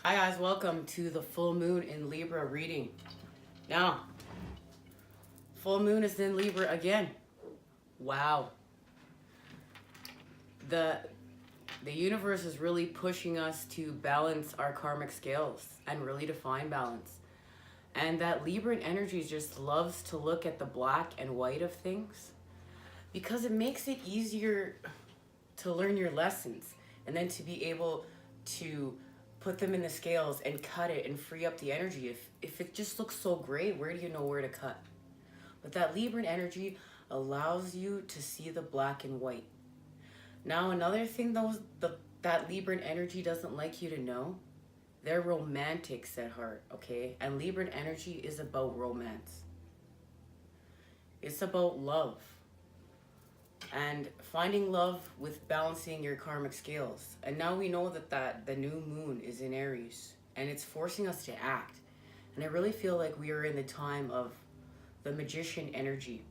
Hi guys, welcome to the full moon in Libra reading. Now, full moon is in Libra again. Wow. The the universe is really pushing us to balance our karmic scales and really define balance. And that Libran energy just loves to look at the black and white of things because it makes it easier to learn your lessons and then to be able to put them in the scales and cut it and free up the energy. If it just looks so gray, where do you know where to cut? But that Libran energy allows you to see the black and white. Now another thing though, that Libran energy doesn't like you to know, they're romantics at heart, okay? And Libran energy is about romance. It's about love. And finding love with balancing your karmic scales. And now we know that the new moon is in Aries and it's forcing us to act. And I really feel like we are in the time of the magician energy.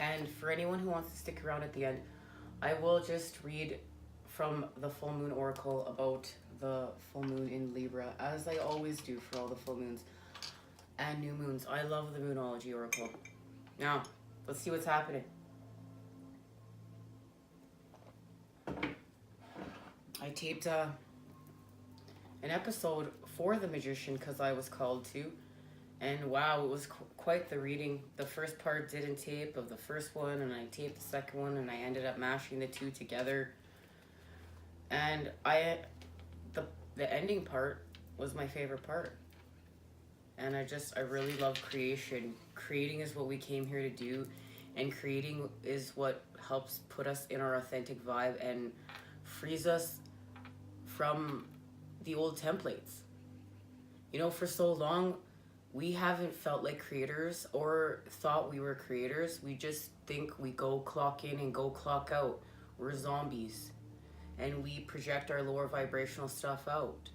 And for anyone who wants to stick around at the end, I will just read from the full moon oracle about the full moon in Libra, as I always do for all the full moons and new moons. I love the moonology oracle. Now, let's see what's happening. I taped an episode for the magician because I was called to, and wow, it was quite the reading. The first part didn't tape of the first one, and I taped the second one, and I ended up mashing the two together. And the ending part was my favorite part. And I really love creation. Creating is what we came here to do, and creating is what helps put us in our authentic vibe and frees us from the old templates. You know, for so long, we haven't felt like creators or thought we were creators. We just think we go clock in and go clock out. We're zombies. And we project our lower vibrational stuff out.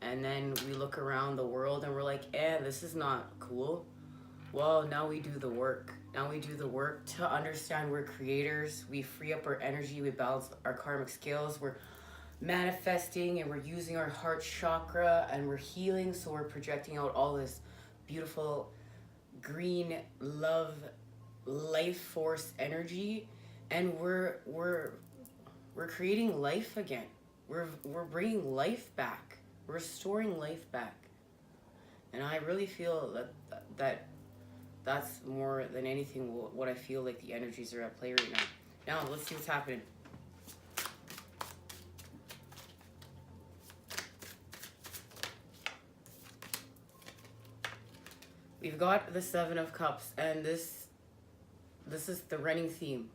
And then we look around the world and we're like, this is not cool. Well, now we do the work. Now we do the work to understand we're creators. We free up our energy. We balance our karmic scales. We're manifesting and we're using our heart chakra and we're healing. So we're projecting out all this beautiful green love, life force energy. And we're creating life again. We're bringing life back. We're restoring life back. And I really feel that's more than anything what I feel like the energies are at play right now. Now, let's see what's happening. We've got the Seven of Cups, and this is the running theme.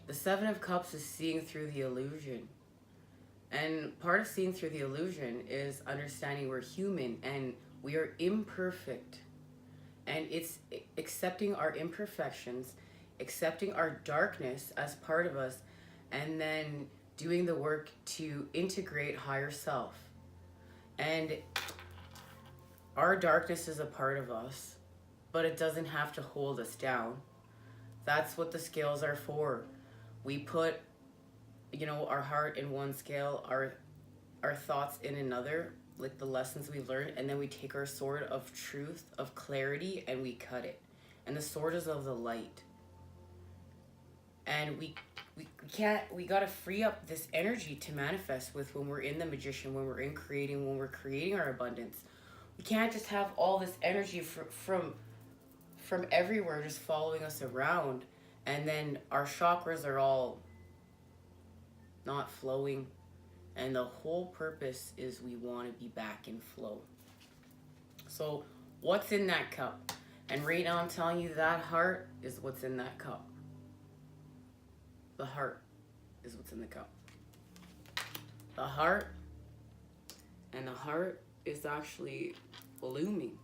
The Seven of Cups is seeing through the illusion. And part of seeing through the illusion is understanding we're human and we are imperfect. And it's accepting our imperfections, accepting our darkness as part of us, and then doing the work to integrate higher self. And our darkness is a part of us, but it doesn't have to hold us down. That's what the scales are for. We put, our heart in one scale, our thoughts in another, like the lessons we've learned, and then we take our sword of truth, of clarity, and we cut it. And the sword is of the light. And we gotta free up this energy to manifest with when we're in the magician, when we're in creating, when we're creating our abundance. We can't just have all this energy from everywhere just following us around, and then our chakras are all not flowing. And the whole purpose is we want to be back in flow. So what's in that cup? And right now I'm telling you that heart is what's in that cup. The heart is what's in the cup. The heart, and the heart is actually blooming.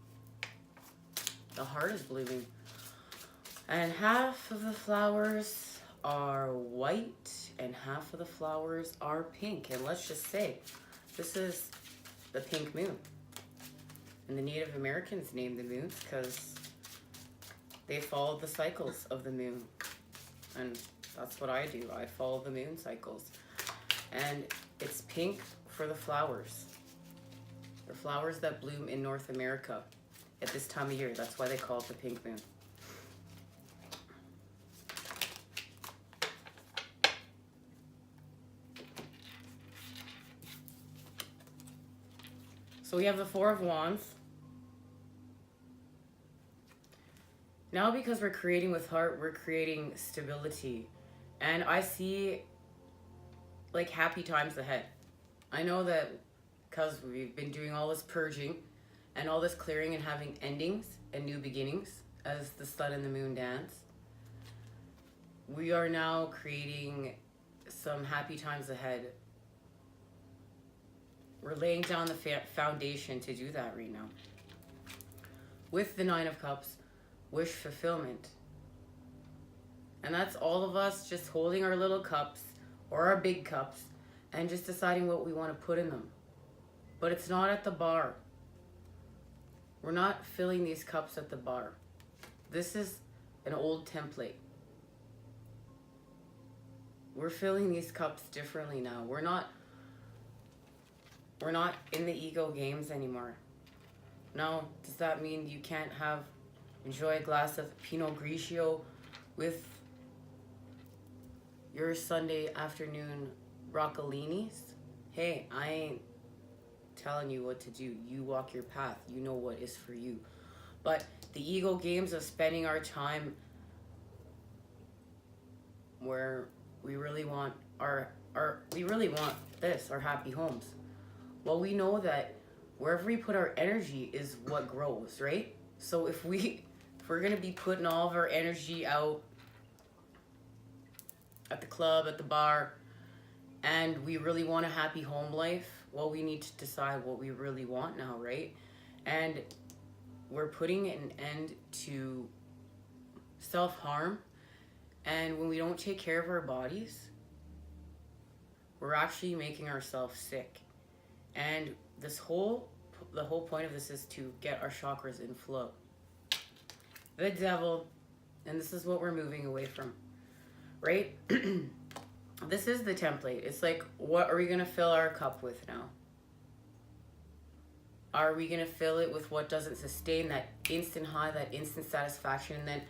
The heart is blooming. And half of the flowers are white and half of the flowers are pink. And let's just say this is the pink moon. And the Native Americans named the moons because they followed the cycles of the moon. And that's what I do. I follow the moon cycles. And it's pink for the flowers. They're flowers that bloom in North America at this time of year. That's why they call it the pink moon. So we have the Four of Wands. Now, because we're creating with heart, we're creating stability. And I see like happy times ahead. I know that because we've been doing all this purging and all this clearing and having endings and new beginnings as the sun and the moon dance, we are now creating some happy times ahead. We're laying down the foundation to do that right now. With the Nine of Cups, wish fulfillment. And that's all of us just holding our little cups or our big cups and just deciding what we want to put in them. But it's not at the bar. We're not filling these cups at the bar. This is an old template. We're filling these cups differently now. We're not in the ego games anymore. Now, does that mean you can't enjoy a glass of Pinot Grigio with your Sunday afternoon broccolinis? Hey, I ain't telling you what to do. You walk your path. You know what is for you. But the ego games of spending our time where we really want our happy homes. Well, we know that wherever we put our energy is what grows, right? So if we're gonna be putting all of our energy out at the club, at the bar, and we really want a happy home life, well, we need to decide what we really want now, right? And we're putting an end to self-harm. And when we don't take care of our bodies, we're actually making ourselves sick. And the whole point of this is to get our chakras in flow. The Devil, and this is what we're moving away from, right? This is the template. It's like, what are we going to fill our cup with now? Are we going to fill it with what doesn't sustain that instant high, that instant satisfaction? And then,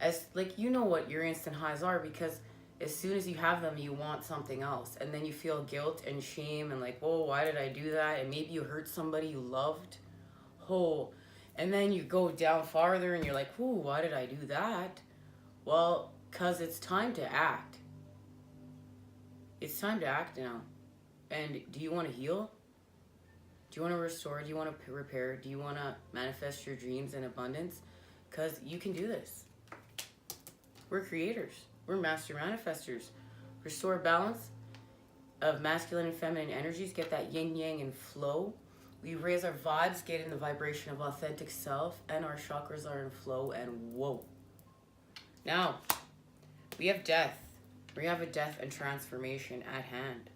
as like, you know what your instant highs are, because as soon as you have them, you want something else. And then you feel guilt and shame and like, whoa, why did I do that? And maybe you hurt somebody you loved. Oh, and then you go down farther and you're like, whoa, why did I do that? Well, because it's time to act. It's time to act now. And do you want to heal? Do you want to restore? Do you want to repair? Do you want to manifest your dreams in abundance? Because you can do this. We're creators. We're master manifestors. Restore balance of masculine and feminine energies. Get that yin yang and flow. We raise our vibes, get in the vibration of authentic self, and our chakras are in flow, and whoa. Now, we have death. We have a death and transformation at hand.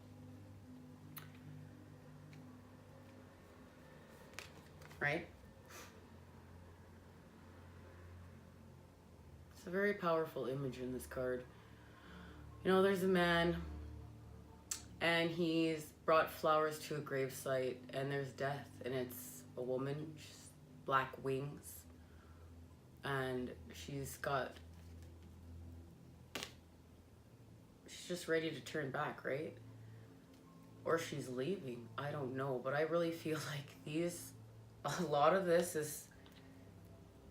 Right? It's a very powerful image in this card. You know, there's a man, and he's brought flowers to a gravesite, and there's death, and it's a woman, she's black wings, and she's just ready to turn back, right? Or she's leaving, I don't know, but I really feel like a lot of this is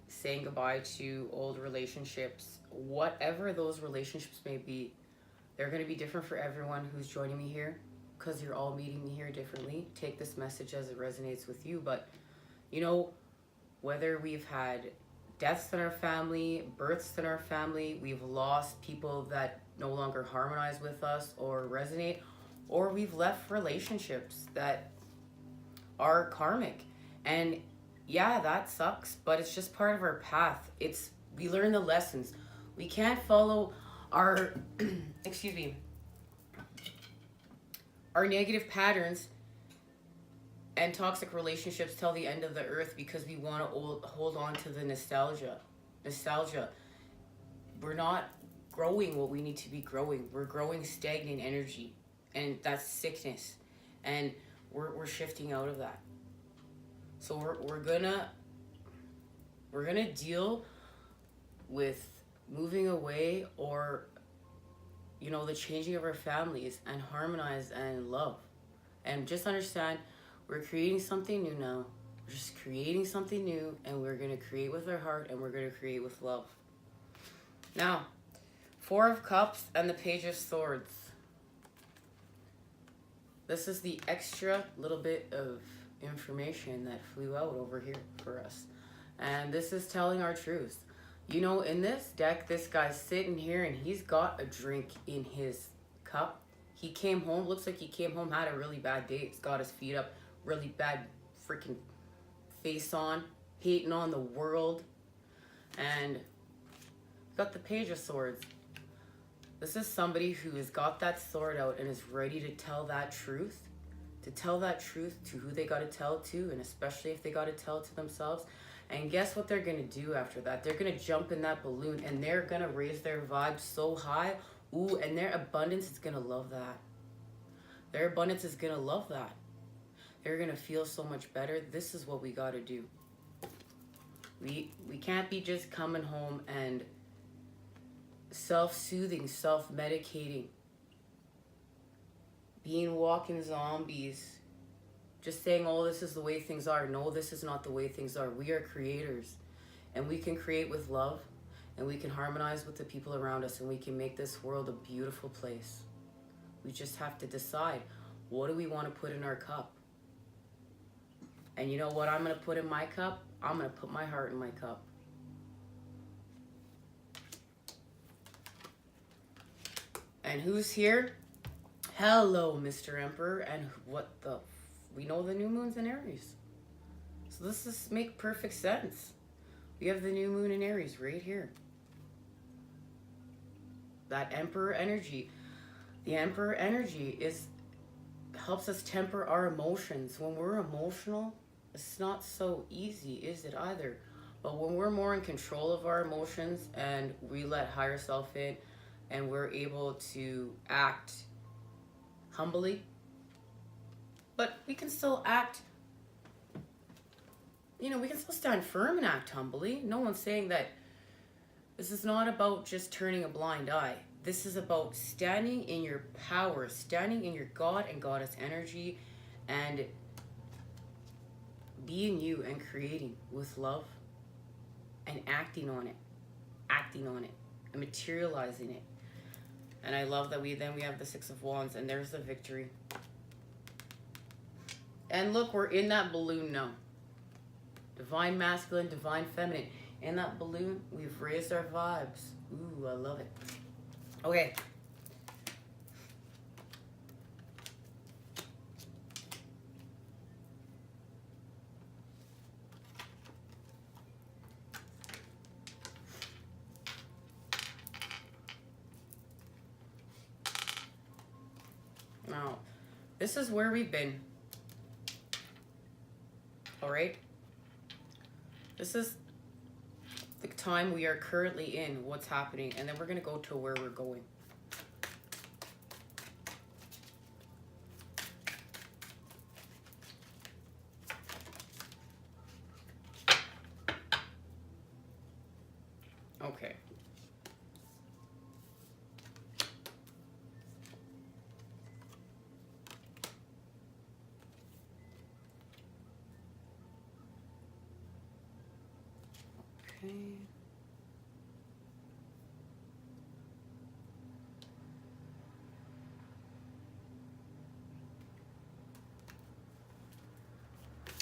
saying goodbye to old relationships, whatever those relationships may be. They're going to be different for everyone who's joining me here, because you're all meeting me here differently. Take this message as it resonates with you. But, you know, whether we've had deaths in our family, births in our family, we've lost people that no longer harmonize with us or resonate, or we've left relationships that are karmic. And yeah, that sucks, but it's just part of our path. We learn the lessons. We can't follow our our negative patterns and toxic relationships till the end of the earth because we want to hold on to the nostalgia. We're not growing what we need to be growing. We're growing stagnant energy, and that's sickness, and we're shifting out of that. So we're gonna deal with moving away, or the changing of our families, and harmonize and love. And just understand, we're creating something new now. We're just creating something new, and we're going to create with our heart, and we're going to create with love. Now, Four of Cups and the Page of Swords. This is the extra little bit of information that flew out over here for us. And this is telling our truth. In this deck, this guy's sitting here and he's got a drink in his cup. He came home, looks like he came home, had a really bad day. He's got his feet up, really bad freaking face on, hating on the world. And got the Page of Swords. This is somebody who has got that sword out and is ready to tell that truth. To tell that truth to who they got to tell to, and especially if they got to tell to themselves. And guess what they're going to do after that? They're going to jump in that balloon and they're going to raise their vibe so high. Ooh, and their abundance is going to love that. Their abundance is going to love that. They're going to feel so much better. This is what we got to do. We can't be just coming home and self-soothing, self-medicating, being walking zombies, just saying, oh, this is the way things are. No, this is not the way things are. We are creators, and we can create with love, and we can harmonize with the people around us, and we can make this world a beautiful place. We just have to decide, what do we want to put in our cup? And you know what I'm going to put in my cup? I'm going to put my heart in my cup. And who's here? Hello, Mr. Emperor. And we know the new moon's in Aries. So this make perfect sense. We have the new moon in Aries right here. That Emperor energy. The Emperor energy helps us temper our emotions. When we're emotional, it's not so easy, is it either? But when we're more in control of our emotions and we let higher self in, and we're able to act humbly, but we can still act, we can still stand firm and act humbly. No one's saying that. This is not about just turning a blind eye. This is about standing in your power, standing in your God and Goddess energy, and being you and creating with love and acting on it, and materializing it. And I love that we have the Six of Wands, and there's the victory. And look, we're in that balloon now. Divine masculine, divine feminine. In that balloon, we've raised our vibes. Ooh, I love it. Okay. Now, this is where we've been. All right? This is the time we are currently in, what's happening, and then we're going to go to where we're going. Okay. Okay.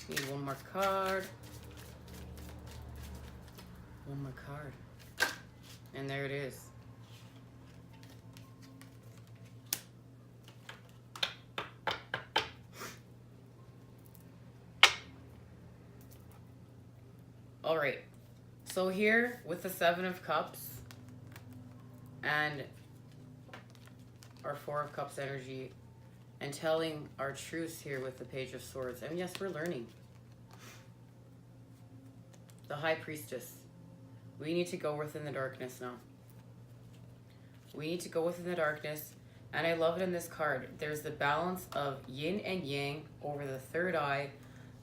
Need one more card. One more card. And there it is. All right. So here with the Seven of Cups and our Four of Cups energy, and telling our truths here with the Page of Swords. And yes, we're learning. The High Priestess. We need to go within the darkness now. We need to go within the darkness. And I love it in this card. There's the balance of yin and yang over the third eye.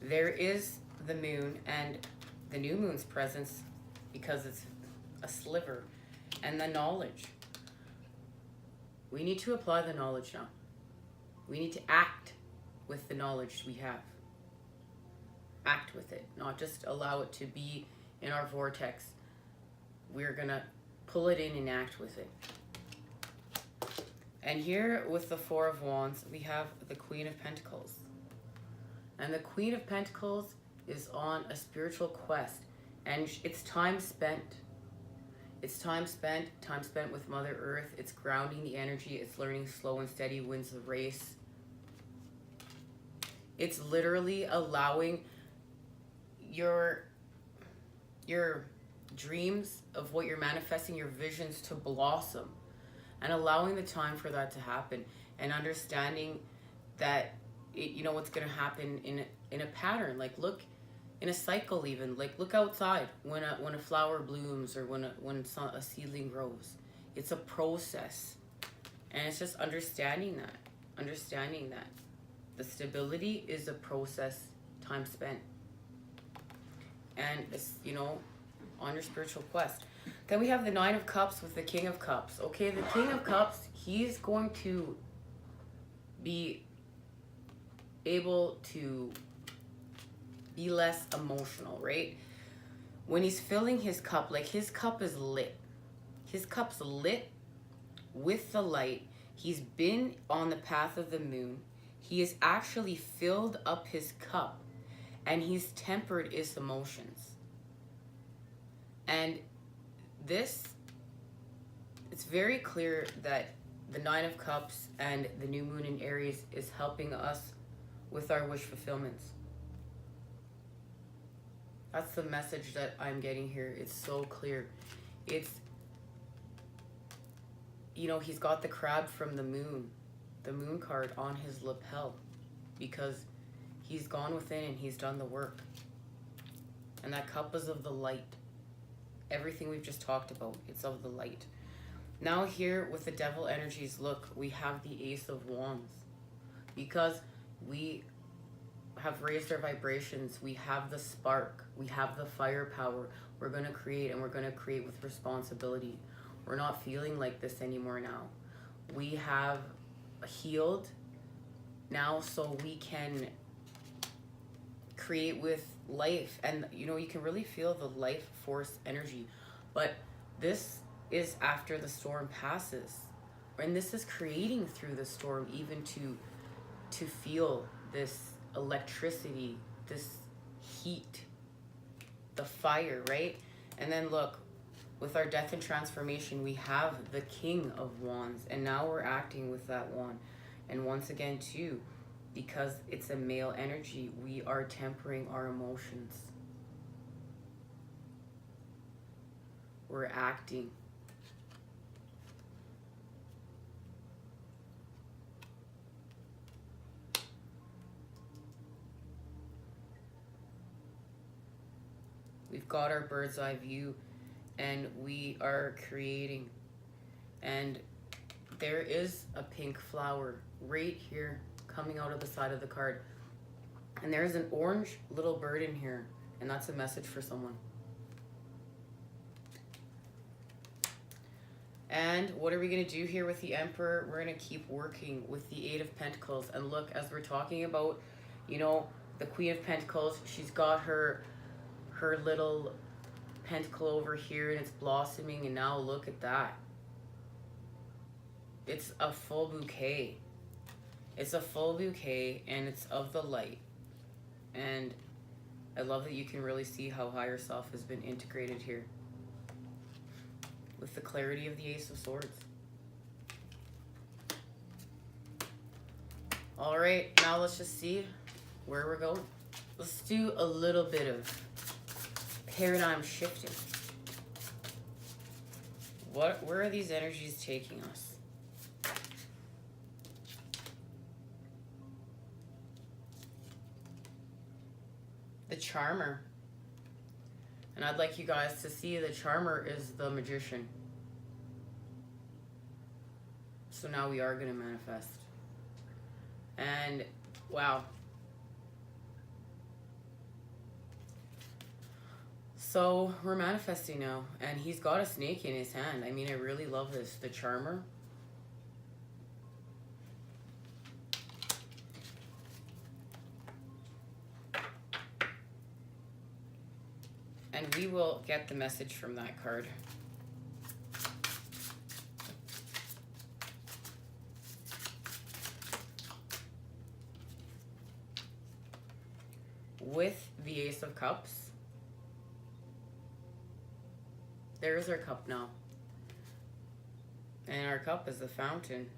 There is the moon and the new moon's presence, because it's a sliver, and the knowledge. We need to apply the knowledge now. We need to act with the knowledge we have. Act with it, not just allow it to be in our vortex. We're gonna pull it in and act with it. And here with the Four of Wands, we have the Queen of Pentacles. And the Queen of Pentacles is on a spiritual quest, and it's time spent. It's time spent with Mother Earth. It's grounding the energy. It's learning slow and steady wins the race. It's literally allowing your dreams of what you're manifesting, your visions, to blossom, and allowing the time for that to happen, and understanding that what's going to happen in a pattern. Like, look in a cycle, even like look outside when a flower blooms, or when a seedling grows. It's a process, and it's just understanding that the stability is a process, time spent, and it's on your spiritual quest. Then we have the Nine of Cups with the King of Cups. Okay, the King of Cups, he's going to be able to be less emotional, right? When he's filling his cup, like his cup is lit. His cup's lit with the light. He's been on the path of the moon. He has actually filled up his cup, and he's tempered his emotions. And it's very clear that the Nine of Cups and the new moon in Aries is helping us with our wish fulfillments. That's the message that I'm getting here. It's so clear. It's, he's got the crab from the moon card on his lapel, because he's gone within and he's done the work. And that cup is of the light. Everything we've just talked about, it's of the light. Now here with the devil energies, look, we have the Ace of Wands. Because we have raised our vibrations, we have the spark, we have the firepower. We're going to create, and we're going to create with responsibility. We're not feeling like this anymore now. We have healed now, so we can create with life. And you can really feel the life force energy. But this is after the storm passes, and this is creating through the storm, even to feel this electricity, this heat, the fire, right? And then look, with our death and transformation, we have the King of Wands, and now we're acting with that wand. And once again too, because it's a male energy, we are tempering our emotions. We're acting. We've got our bird's eye view, and we are creating. And there is a pink flower right here coming out of the side of the card. And there's an orange little bird in here, and that's a message for someone. And what are we going to do here with the Emperor? We're going to keep working with the Eight of Pentacles. And look, as we're talking about, the Queen of Pentacles, she's got her little pentacle over here, and it's blossoming, and now look at that. It's a full bouquet. It's a full bouquet, and it's of the light. And I love that you can really see how higher self has been integrated here with the clarity of the Ace of Swords. All right, now let's just see where we're going. Let's do a little bit of paradigm shifting. Where are these energies taking us? The Charmer. And I'd like you guys to see the Charmer is the Magician. So now we are going to manifest. And wow. So we're manifesting now, and he's got a snake in his hand. I mean, I really love this. The Charmer. And we will get the message from that card. With the Ace of Cups, there is our cup now. And our cup is the fountain.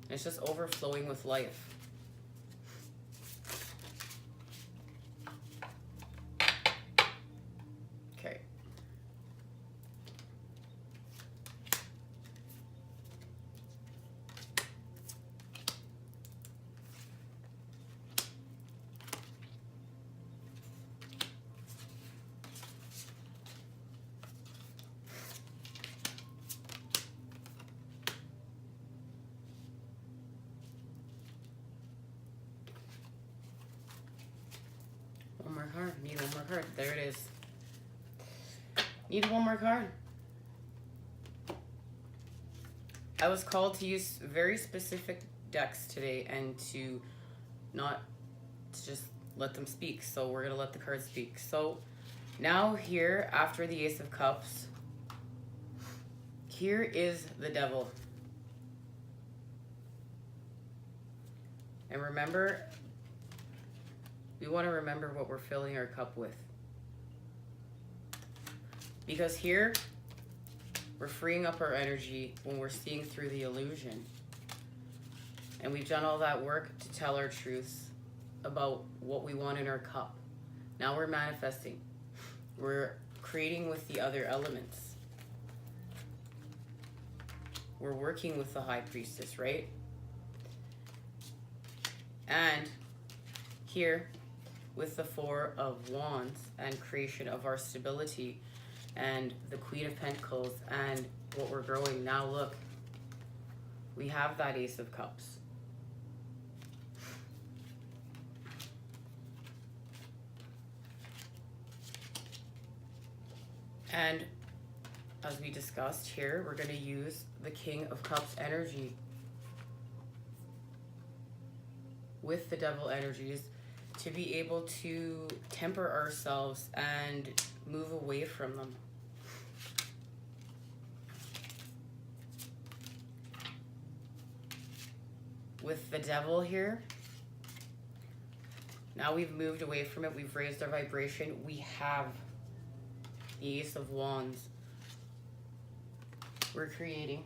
It's just overflowing with life. Okay. One more card. Need one more card. There it is. Need one more card. I was called to use very specific decks today and to not to just let them speak. So we're going to let the cards speak. So now here, after the Ace of Cups, here is the Devil. And remember, we want to remember what we're filling our cup with. Because here, we're freeing up our energy when we're seeing through the illusion. And we've done all that work to tell our truths about what we want in our cup. Now we're manifesting. We're creating with the other elements. We're working with the High Priestess, right? And here, with the Four of Wands and creation of our stability and the Queen of Pentacles and what we're growing. Now look, we have that Ace of Cups. And as we discussed here, we're going to use the King of Cups energy with the Devil energies to be able to temper ourselves and move away from them. With the Devil here, now we've moved away from it. We've raised our vibration. We have the Ace of Wands. We're creating.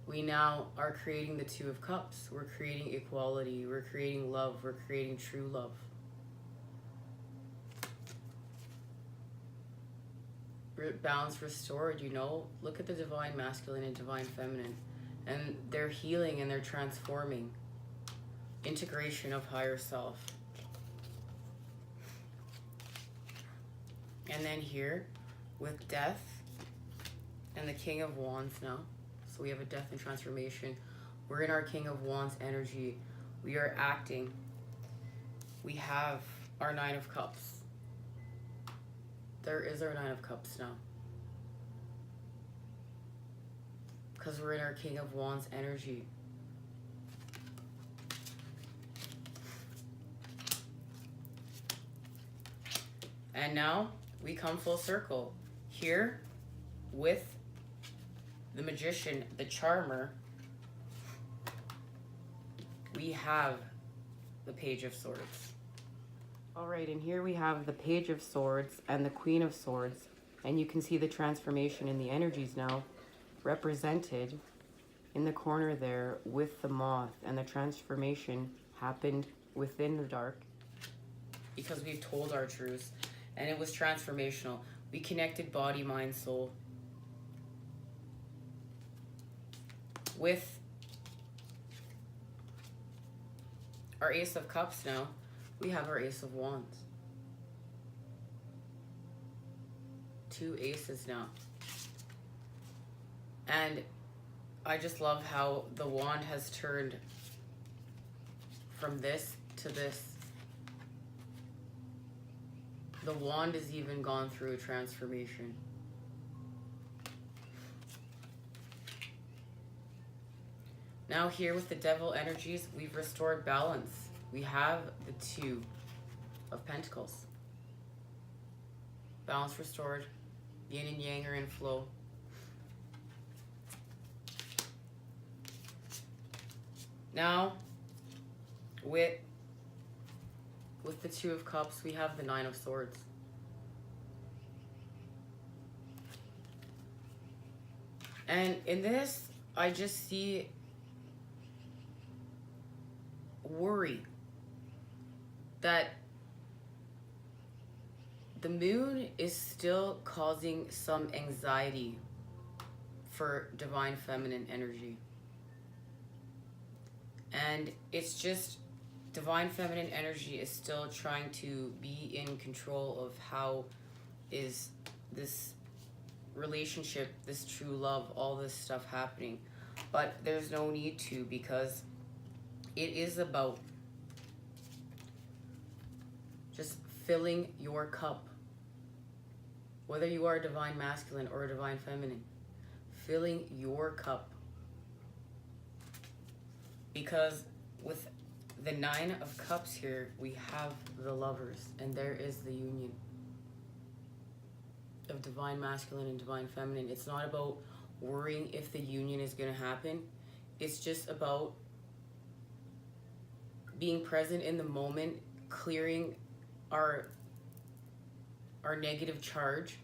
We now are creating the Two of Cups. We're creating equality. We're creating love. We're creating true love. Balance restored, you know. Look at the divine masculine and divine feminine. And they're healing and they're transforming. Integration of higher self. And then here, with death and the King of Wands now. So we have a death and transformation. We're in our King of Wands energy. We are acting. We have our Nine of Cups. There is our Nine of Cups now. Because we're in our King of Wands energy. And now we come full circle. Here with the Magician, the Charmer, we have the Page of Swords. All right, and here we have the Page of Swords and the Queen of Swords. And you can see the transformation in the energies now represented in the corner there with the moth. And the transformation happened within the dark because we've told our truths. And it was transformational. We connected body, mind, soul. With our Ace of Cups now, we have our Ace of Wands. Two aces now. And I just love how the wand has turned from this to this. The wand has even gone through a transformation. Now here with the devil energies, we've restored balance. We have the Two of Pentacles. Balance restored. Yin and yang are in flow. Now, with the Two of Cups, we have the Nine of Swords. And in this, I just see worry that the moon is still causing some anxiety for divine feminine energy. And it's just divine feminine energy is still trying to be in control of how is this relationship, this true love, all this stuff happening. But there's no need to, because it is about just filling your cup. Whether you are a divine masculine or a divine feminine, filling your cup. Because with the Nine of Cups here, we have the Lovers, and there is the union of divine masculine and divine feminine. It's not about worrying if the union is going to happen. It's just about being present in the moment, clearing our negative charge,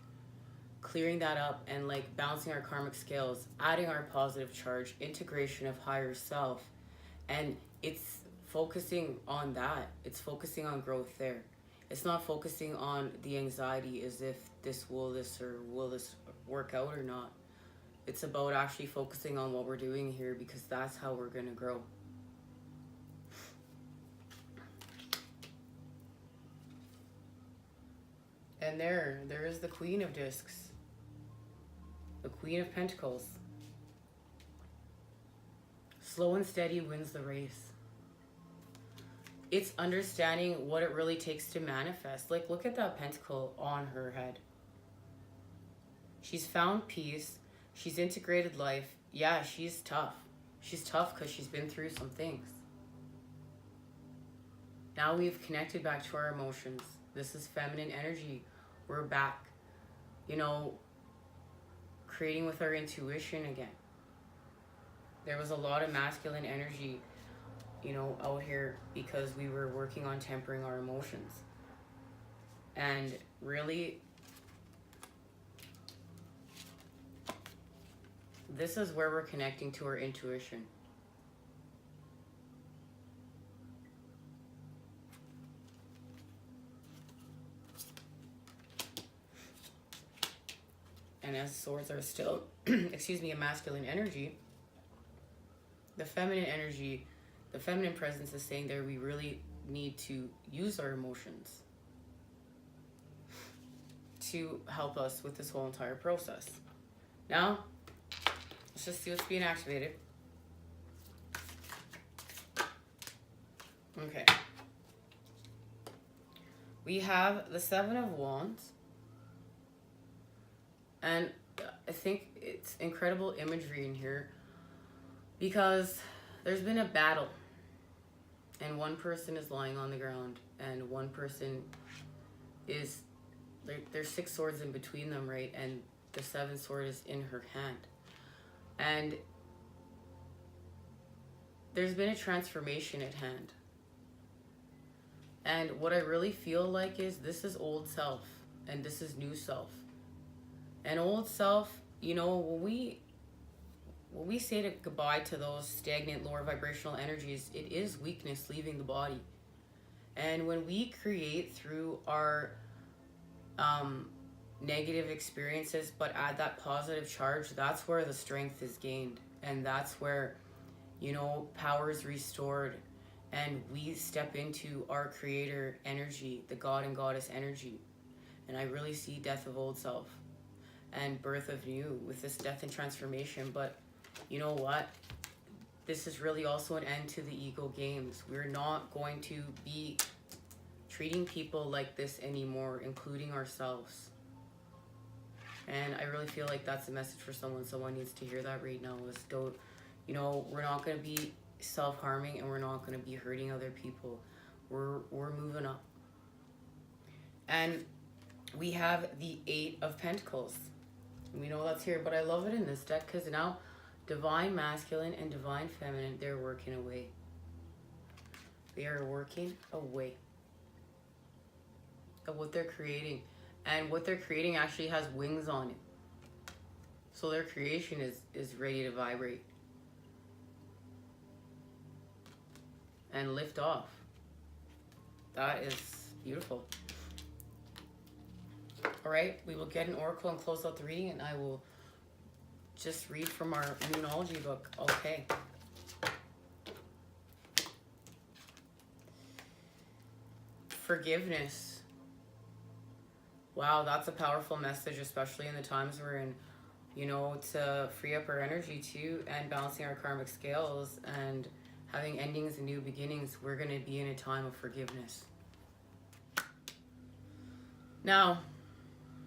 clearing that up, and like balancing our karmic scales, adding our positive charge, integration of higher self. And it's focusing on that. It's focusing on growth there. It's not focusing on the anxiety as if will this work out or not. It's about actually focusing on what we're doing here, because that's how we're going to grow. And there is the Queen of Discs. The Queen of Pentacles. Slow and steady wins the race. It's understanding what it really takes to manifest. Like, look at that pentacle on her head. She's found peace. She's integrated life. Yeah, she's tough. She's tough because she's been through some things. Now we've connected back to our emotions. This is feminine energy. We're back, creating with our intuition again. There was a lot of masculine energy, out here because we were working on tempering our emotions. And really, this is where we're connecting to our intuition. And as swords are still, a masculine energy, the feminine energy, the feminine presence is saying there we really need to use our emotions to help us with this whole entire process. Now, let's just see what's being activated. Okay. We have the Seven of Wands. And I think it's incredible imagery in here because there's been a battle and one person is lying on the ground and one person is, there's 6 swords in between them, right? And the 7th sword is in her hand. And there's been a transformation at hand. And what I really feel like is this is old self and this is new self. And old self, when we say goodbye to those stagnant, lower vibrational energies, it is weakness leaving the body. And when we create through our negative experiences, but add that positive charge, that's where the strength is gained. And that's where, power is restored. And we step into our creator energy, the God and Goddess energy. And I really see death of old self and birth of new with this death and transformation. But you know what? This is really also an end to the ego games. We're not going to be treating people like this anymore, including ourselves. And I really feel like that's a message for someone. Someone needs to hear that right now. Is don't, you know, we're not going to be self-harming, and we're not going to be hurting other people. We're moving up. And we have the Eight of Pentacles. We know that's here, but I love it in this deck because now Divine Masculine and Divine Feminine, they're working away. They are working away of what they're creating. And what they're creating actually has wings on it. So their creation is ready to vibrate and lift off. That is beautiful. All right, we will get an oracle and close out the reading, and I will just read from our numerology book. Okay. Forgiveness. Wow, that's a powerful message, especially in the times we're in. You know, to free up our energy too, and balancing our karmic scales and having endings and new beginnings. We're going to be in a time of forgiveness. Now,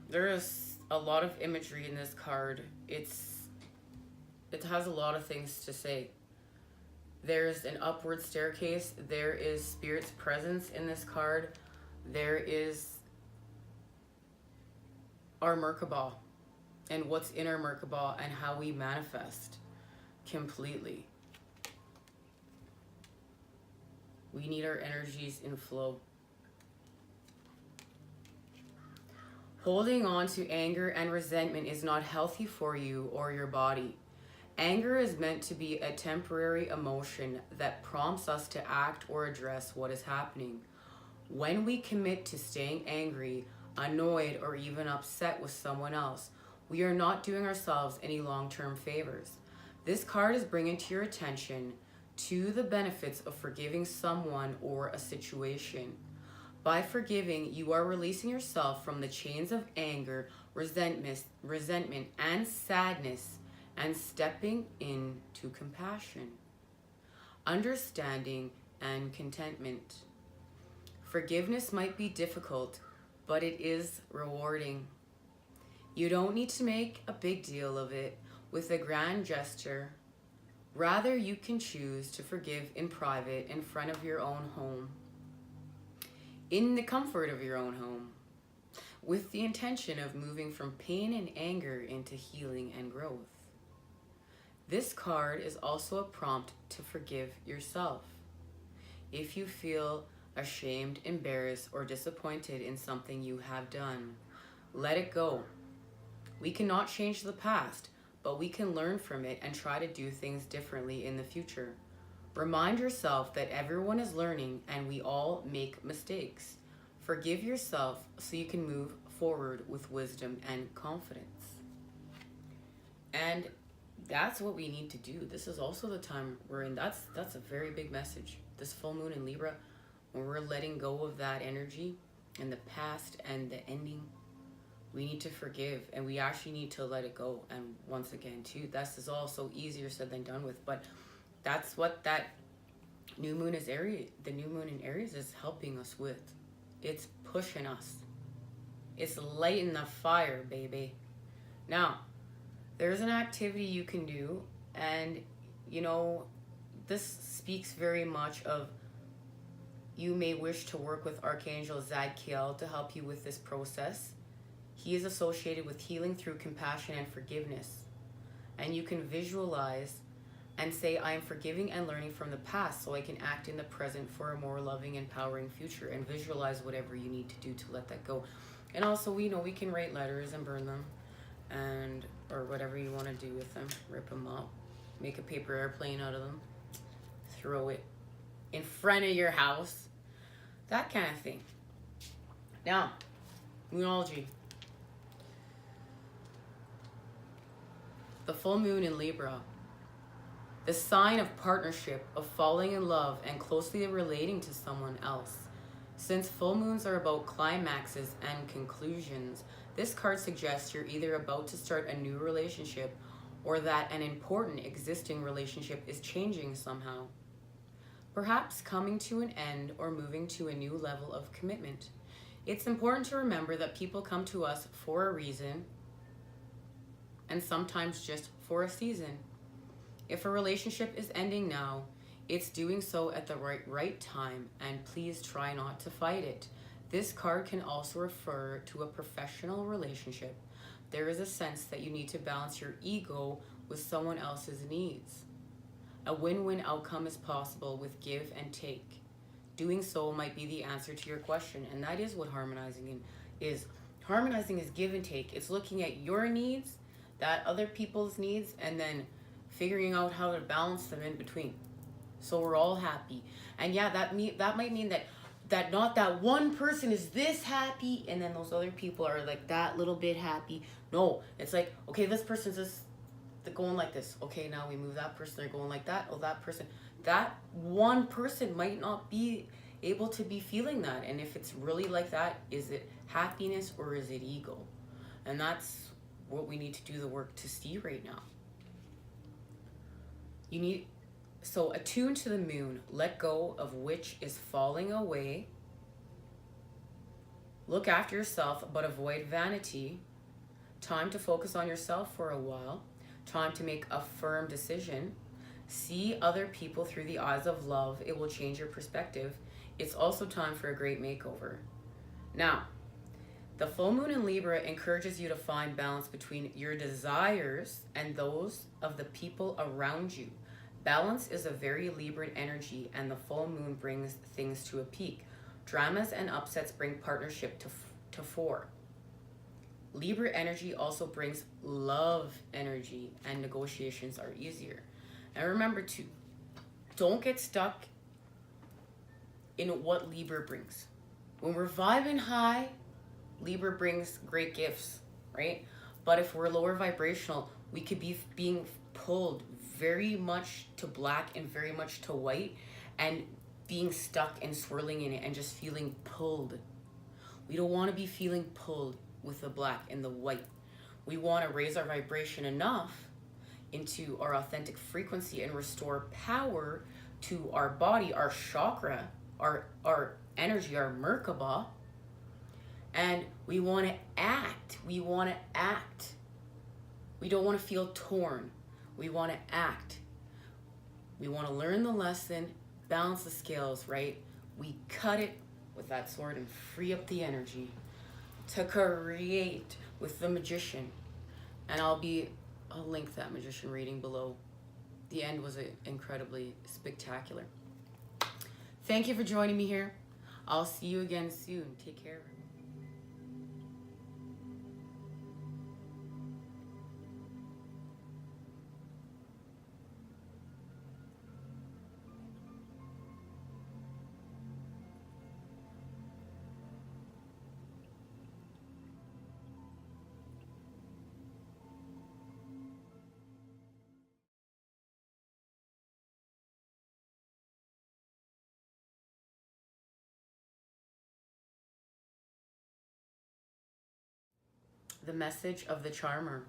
there is a lot of imagery in this card. It has a lot of things to say. There's an upward staircase. There is Spirit's presence in this card. There is our Merkaba and what's in our Merkaba and how we manifest completely. We need our energies in flow. Holding on to anger and resentment is not healthy for you or your body. Anger is meant to be a temporary emotion that prompts us to act or address what is happening. When we commit to staying angry, annoyed, or even upset with someone else, we are not doing ourselves any long-term favors. This card is bringing to your attention to the benefits of forgiving someone or a situation. By forgiving, you are releasing yourself from the chains of anger, resentment, and sadness, and stepping into compassion, understanding, and contentment. Forgiveness might be difficult, but it is rewarding. You don't need to make a big deal of it with a grand gesture. Rather, you can choose to forgive in private in front of your own home, in the comfort of your own home, with the intention of moving from pain and anger into healing and growth. This card is also a prompt to forgive yourself. If you feel ashamed, embarrassed, or disappointed in something you have done, let it go. We cannot change the past, but we can learn from it and try to do things differently in the future. Remind yourself that everyone is learning and we all make mistakes. Forgive yourself so you can move forward with wisdom and confidence. And that's what we need to do. This is also the time we're in. That's a very big message. This full moon in Libra, when we're letting go of that energy and the past and the ending, we need to forgive, and we actually need to let it go. And once again, too, this is all so easier said than done with, but that's what that new moon is Aries. The new moon in Aries is helping us with. It's pushing us. It's lighting the fire, baby. Now, there's an activity you can do, and you know, this speaks very much of you may wish to work with Archangel Zadkiel to help you with this process. He is associated with healing through compassion and forgiveness. And you can visualize and say, I am forgiving and learning from the past so I can act in the present for a more loving, empowering future, and visualize whatever you need to do to let that go. And also, we know we can write letters and burn them, and or whatever you want to do with them. Rip them up, make a paper airplane out of them, throw it in front of your house, that kind of thing. Now, moonology. The full moon in Libra, the sign of partnership, of falling in love and closely relating to someone else. Since full moons are about climaxes and conclusions, this card suggests you're either about to start a new relationship or that an important existing relationship is changing somehow. perhaps coming to an end or moving to a new level of commitment. It's important to remember that people come to us for a reason and sometimes just for a season. If a relationship is ending now, it's doing so at the right time, and please try not to fight it. This card can also refer to a professional relationship. There is a sense that you need to balance your ego with someone else's needs. A win-win outcome is possible with give and take. Doing so might be the answer to your question, and that is what harmonizing is. Harmonizing is give and take. It's looking at your needs, that other people's needs, and then figuring out how to balance them in between, so we're all happy. And yeah, that might mean that not that one person is this happy and then those other people are like that little bit happy. No, it's like, okay, this person's just going like this. Okay, now we move that person, they're going like that. Oh, that one person might not be able to be feeling that. And if it's really like that, is it happiness or is it ego? And that's what we need to do the work to see right now. So attune to the moon, let go of which is falling away. Look after yourself, but avoid vanity. Time to focus on yourself for a while. Time to make a firm decision. See other people through the eyes of love. It will change your perspective. It's also time for a great makeover. Now, the full moon in Libra encourages you to find balance between your desires and those of the people around you. Balance is a very Libran energy, and the full moon brings things to a peak. Dramas and upsets bring partnership to fore. Libra energy also brings love energy, and negotiations are easier. And remember to don't get stuck in what Libra brings. When we're vibing high, Libra brings great gifts, right? But if we're lower vibrational, we could be being pulled very much to black and very much to white, and being stuck and swirling in it and just feeling pulled. We don't want to be feeling pulled with the black and the white. We want to raise our vibration enough into our authentic frequency and restore power to our body, our chakra, our energy, our Merkaba. And we want to act. We want to act. We don't want to feel torn. We want to act. We want to learn the lesson, balance the scales, right? We cut it with that sword and free up the energy to create with the Magician. And I'll link that Magician reading below. The end was incredibly spectacular. Thank you for joining me here. I'll see you again soon. Take care. The message of the charmer,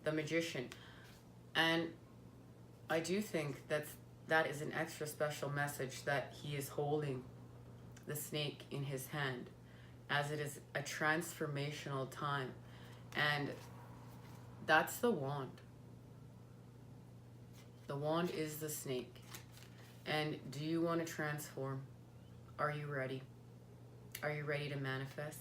the Magician. And I do think that is an extra special message, that he is holding the snake in his hand, as it is a transformational time. And that's the wand. The wand is the snake. And do you want to transform? Are you ready? Are you ready to manifest?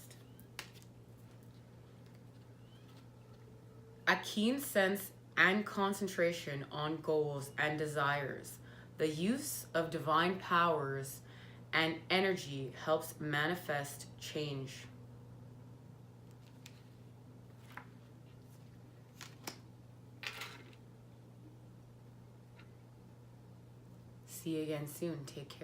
A keen sense and concentration on goals and desires. The use of divine powers and energy helps manifest change. See you again soon. Take care.